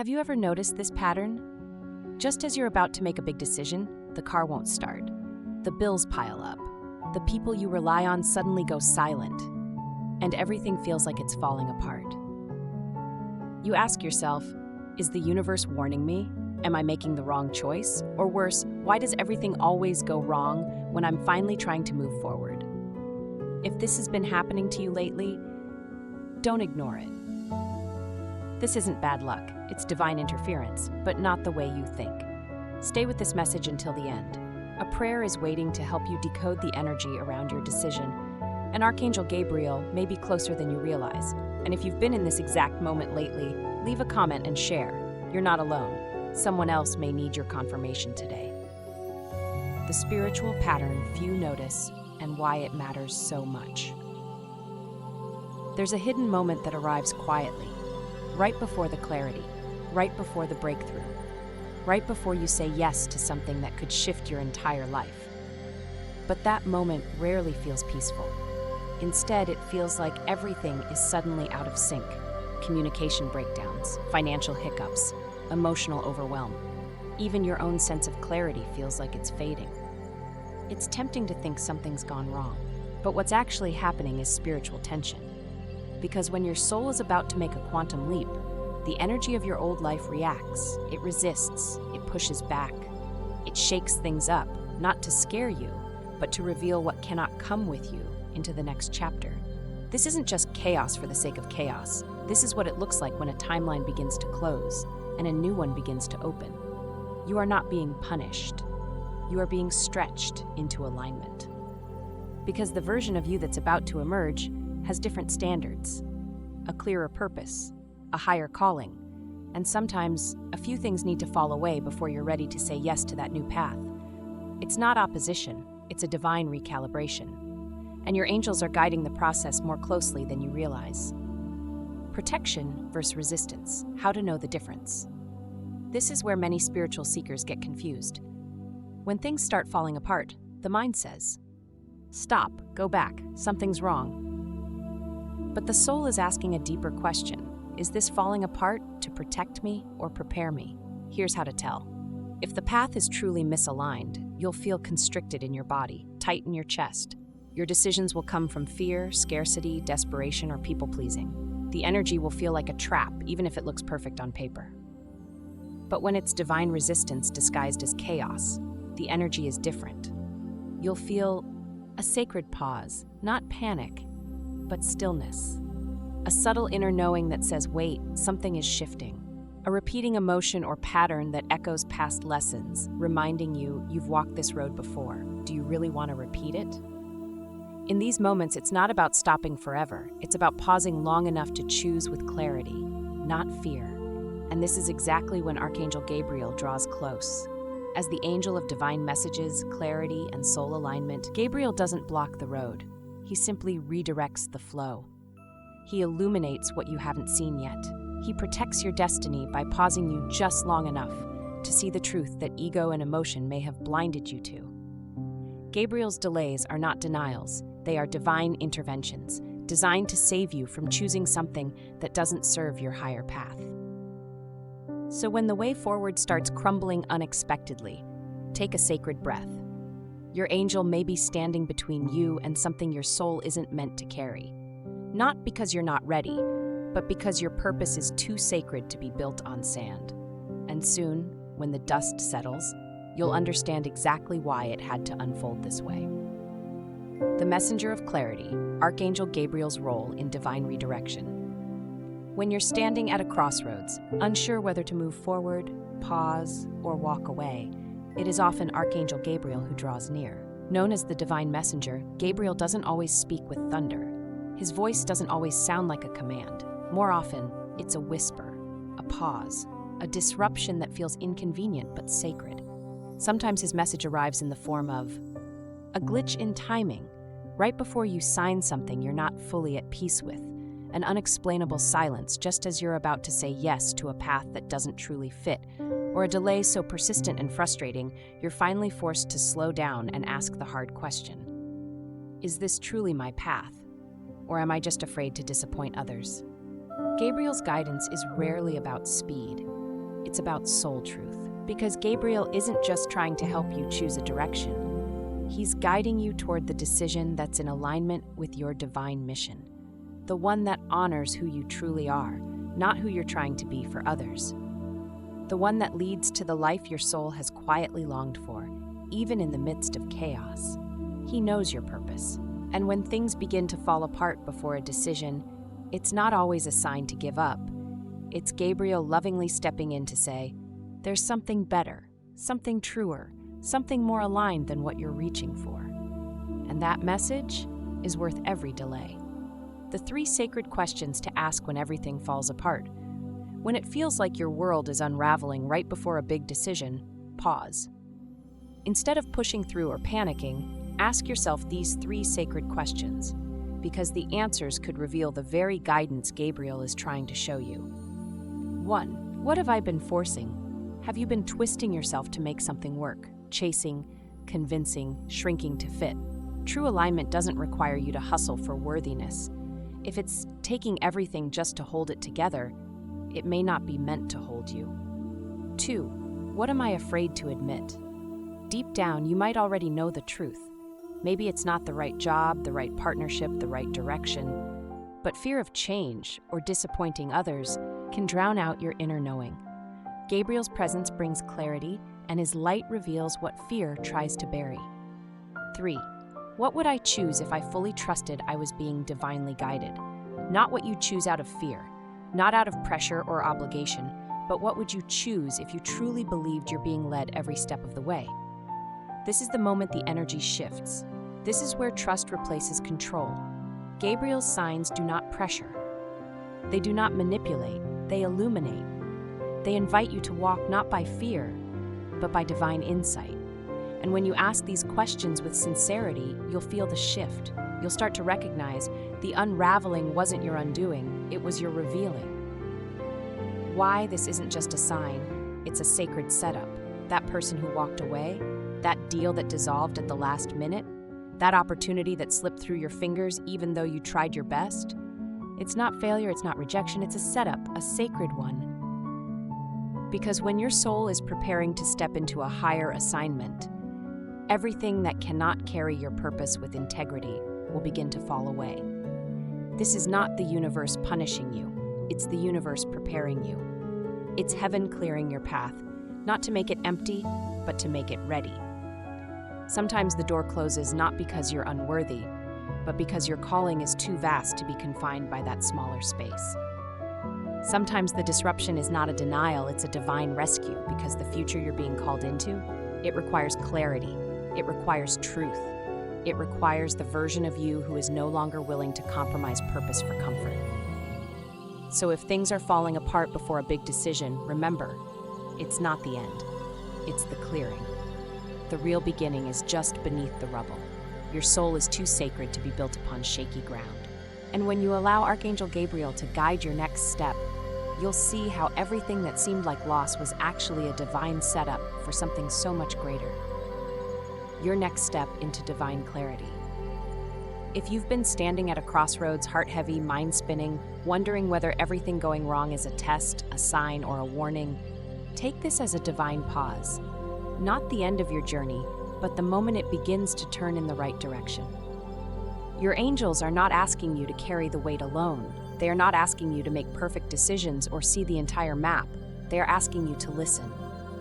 Have you ever noticed this pattern? Just as you're about to make a big decision, the car won't start. The bills pile up. The people you rely on suddenly go silent. And everything feels like it's falling apart. You ask yourself, is the universe warning me? Am I making the wrong choice? Or worse, why does everything always go wrong when I'm finally trying to move forward? If this has been happening to you lately, don't ignore it. This isn't bad luck, it's divine interference, but not the way you think. Stay with this message until the end. A prayer is waiting to help you decode the energy around your decision, and Archangel Gabriel may be closer than you realize. And if you've been in this exact moment lately, leave a comment and share. You're not alone. Someone else may need your confirmation today. The spiritual pattern few notice and why it matters so much. There's a hidden moment that arrives quietly, right before the clarity, right before the breakthrough, right before you say yes to something that could shift your entire life. But that moment rarely feels peaceful. Instead, it feels like everything is suddenly out of sync. Communication breakdowns, financial hiccups, emotional overwhelm. Even your own sense of clarity feels like it's fading. It's tempting to think something's gone wrong, but what's actually happening is spiritual tension. Because when your soul is about to make a quantum leap, the energy of your old life reacts, it resists, it pushes back. It shakes things up, not to scare you, but to reveal what cannot come with you into the next chapter. This isn't just chaos for the sake of chaos. This is what it looks like when a timeline begins to close and a new one begins to open. You are not being punished. You are being stretched into alignment. Because the version of you that's about to emerge has different standards, a clearer purpose, a higher calling, and sometimes a few things need to fall away before you're ready to say yes to that new path. It's not opposition, it's a divine recalibration. And your angels are guiding the process more closely than you realize. Protection versus resistance, how to know the difference. This is where many spiritual seekers get confused. When things start falling apart, the mind says, "Stop, go back, something's wrong." But the soul is asking a deeper question. Is this falling apart to protect me or prepare me? Here's how to tell. If the path is truly misaligned, you'll feel constricted in your body, tight in your chest. Your decisions will come from fear, scarcity, desperation, or people-pleasing. The energy will feel like a trap, even if it looks perfect on paper. But when it's divine resistance disguised as chaos, the energy is different. You'll feel a sacred pause, not panic, but stillness. A subtle inner knowing that says, wait, something is shifting. A repeating emotion or pattern that echoes past lessons, reminding you you've walked this road before. Do you really want to repeat it? In these moments, it's not about stopping forever. It's about pausing long enough to choose with clarity, not fear. And this is exactly when Archangel Gabriel draws close. As the angel of divine messages, clarity, and soul alignment, Gabriel doesn't block the road. He simply redirects the flow. He illuminates what you haven't seen yet. He protects your destiny by pausing you just long enough to see the truth that ego and emotion may have blinded you to. Gabriel's delays are not denials. They are divine interventions, designed to save you from choosing something that doesn't serve your higher path. So when the way forward starts crumbling unexpectedly, take a sacred breath. Your angel may be standing between you and something your soul isn't meant to carry. Not because you're not ready, but because your purpose is too sacred to be built on sand. And soon, when the dust settles, you'll understand exactly why it had to unfold this way. The messenger of clarity, Archangel Gabriel's role in divine redirection. When you're standing at a crossroads, unsure whether to move forward, pause, or walk away, it is often Archangel Gabriel who draws near. Known as the divine messenger, Gabriel doesn't always speak with thunder. His voice doesn't always sound like a command. More often, it's a whisper, a pause, a disruption that feels inconvenient but sacred. Sometimes his message arrives in the form of a glitch in timing, right before you sign something you're not fully at peace with, an unexplainable silence just as you're about to say yes to a path that doesn't truly fit, or a delay so persistent and frustrating you're finally forced to slow down and ask the hard question. Is this truly my path? Or am I just afraid to disappoint others? Gabriel's guidance is rarely about speed. it's about soul truth. Because Gabriel isn't just trying to help you choose a direction. He's guiding you toward the decision that's in alignment with your divine mission. The one that honors who you truly are, not who you're trying to be for others. The one that leads to the life your soul has quietly longed for, even in the midst of chaos. He knows your purpose. And when things begin to fall apart before a decision, it's not always a sign to give up. It's Gabriel lovingly stepping in to say, there's something better, something truer, something more aligned than what you're reaching for. And that message is worth every delay. The 3 sacred questions to ask when everything falls apart. When it feels like your world is unraveling right before a big decision, pause. Instead of pushing through or panicking, ask yourself these 3 sacred questions, because the answers could reveal the very guidance Gabriel is trying to show you. 1. What have I been forcing? Have you been twisting yourself to make something work, chasing, convincing, shrinking to fit? True alignment doesn't require you to hustle for worthiness. If it's taking everything just to hold it together, it may not be meant to hold you. 2. What am I afraid to admit? Deep down, you might already know the truth. Maybe it's not the right job, the right partnership, the right direction, but fear of change or disappointing others can drown out your inner knowing. Gabriel's presence brings clarity, and his light reveals what fear tries to bury. 3. What would I choose if I fully trusted I was being divinely guided? Not what you choose out of fear, not out of pressure or obligation, but what would you choose if you truly believed you're being led every step of the way? This is the moment the energy shifts. This is where trust replaces control. Gabriel's signs do not pressure. They do not manipulate, they illuminate. They invite you to walk not by fear, but by divine insight. And when you ask these questions with sincerity, you'll feel the shift. You'll start to recognize the unraveling wasn't your undoing, it was your revealing. Why this isn't just a sign, it's a sacred setup. That person who walked away, that deal that dissolved at the last minute, that opportunity that slipped through your fingers even though you tried your best. It's not failure, it's not rejection, it's a setup, a sacred one. Because when your soul is preparing to step into a higher assignment, everything that cannot carry your purpose with integrity will begin to fall away. This is not the universe punishing you, it's the universe preparing you. It's heaven clearing your path, not to make it empty, but to make it ready. Sometimes the door closes not because you're unworthy, but because your calling is too vast to be confined by that smaller space. Sometimes the disruption is not a denial, it's a divine rescue, because the future you're being called into, it requires clarity, it requires truth, it requires the version of you who is no longer willing to compromise purpose for comfort. So if things are falling apart before a big decision, remember, it's not the end, it's the clearing. The real beginning is just beneath the rubble. Your soul is too sacred to be built upon shaky ground. And when you allow Archangel Gabriel to guide your next step, you'll see how everything that seemed like loss was actually a divine setup for something so much greater. Your next step into divine clarity. If you've been standing at a crossroads, heart-heavy, mind-spinning, wondering whether everything going wrong is a test, a sign, or a warning, take this as a divine pause. Not the end of your journey, but the moment it begins to turn in the right direction. Your angels are not asking you to carry the weight alone. They are not asking you to make perfect decisions or see the entire map. They are asking you to listen,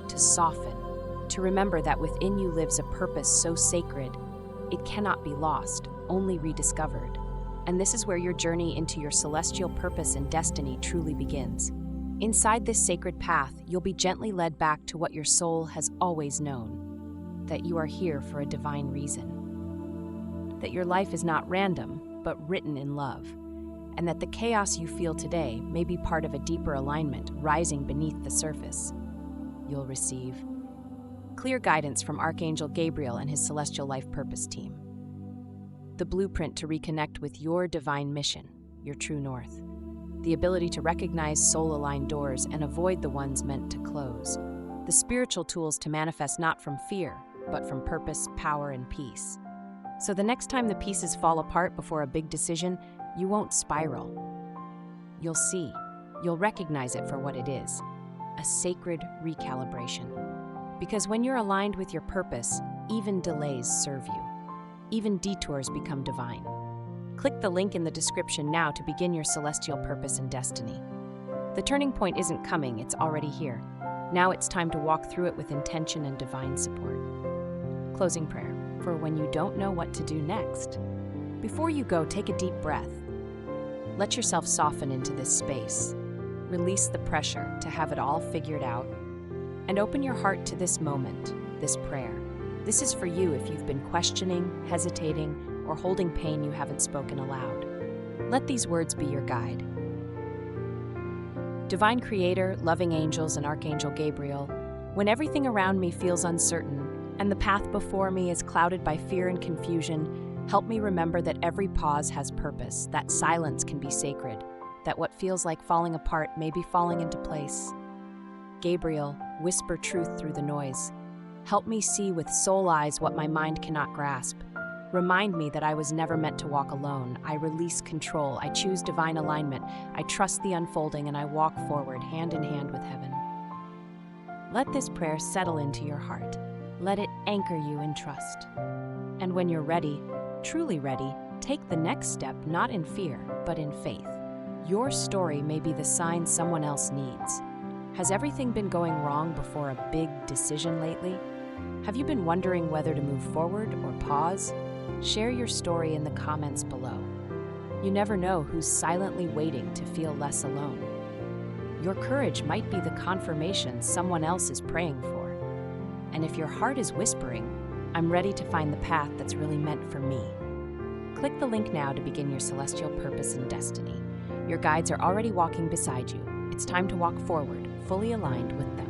to soften, to remember that within you lives a purpose so sacred, it cannot be lost, only rediscovered. And this is where your journey into your celestial purpose and destiny truly begins. Inside this sacred path, you'll be gently led back to what your soul has always known, that you are here for a divine reason. That your life is not random, but written in love, and that the chaos you feel today may be part of a deeper alignment rising beneath the surface. You'll receive clear guidance from Archangel Gabriel and his Celestial Life Purpose team. The blueprint to reconnect with your divine mission, your true north. The ability to recognize soul-aligned doors and avoid the ones meant to close. The spiritual tools to manifest not from fear, but from purpose, power, and peace. So the next time the pieces fall apart before a big decision, you won't spiral. You'll see. You'll recognize it for what it is. a sacred recalibration. Because when you're aligned with your purpose, even delays serve you. Even detours become divine. Click the link in the description now to begin your celestial purpose and destiny. The turning point isn't coming, it's already here. Now it's time to walk through it with intention and divine support. Closing prayer for when you don't know what to do next. Before you go, take a deep breath. Let yourself soften into this space. Release the pressure to have it all figured out. And open your heart to this moment, this prayer. This is for you if you've been questioning, hesitating, or holding pain you haven't spoken aloud. Let these words be your guide. Divine Creator, loving angels, and Archangel Gabriel, when everything around me feels uncertain and the path before me is clouded by fear and confusion, help me remember that every pause has purpose, that silence can be sacred, that what feels like falling apart may be falling into place. Gabriel, whisper truth through the noise. Help me see with soul eyes what my mind cannot grasp. Remind me that I was never meant to walk alone. I release control. I choose divine alignment. I trust the unfolding, and I walk forward hand in hand with heaven. Let this prayer settle into your heart. Let it anchor you in trust. And when you're ready, truly ready, take the next step not in fear, but in faith. Your story may be the sign someone else needs. Has everything been going wrong before a big decision lately? Have you been wondering whether to move forward or pause? Share your story in the comments below. You never know who's silently waiting to feel less alone. Your courage might be the confirmation someone else is praying for. And if your heart is whispering, I'm ready to find the path that's really meant for me. Click the link now to begin your celestial purpose and destiny. Your guides are already walking beside you. It's time to walk forward, fully aligned with them.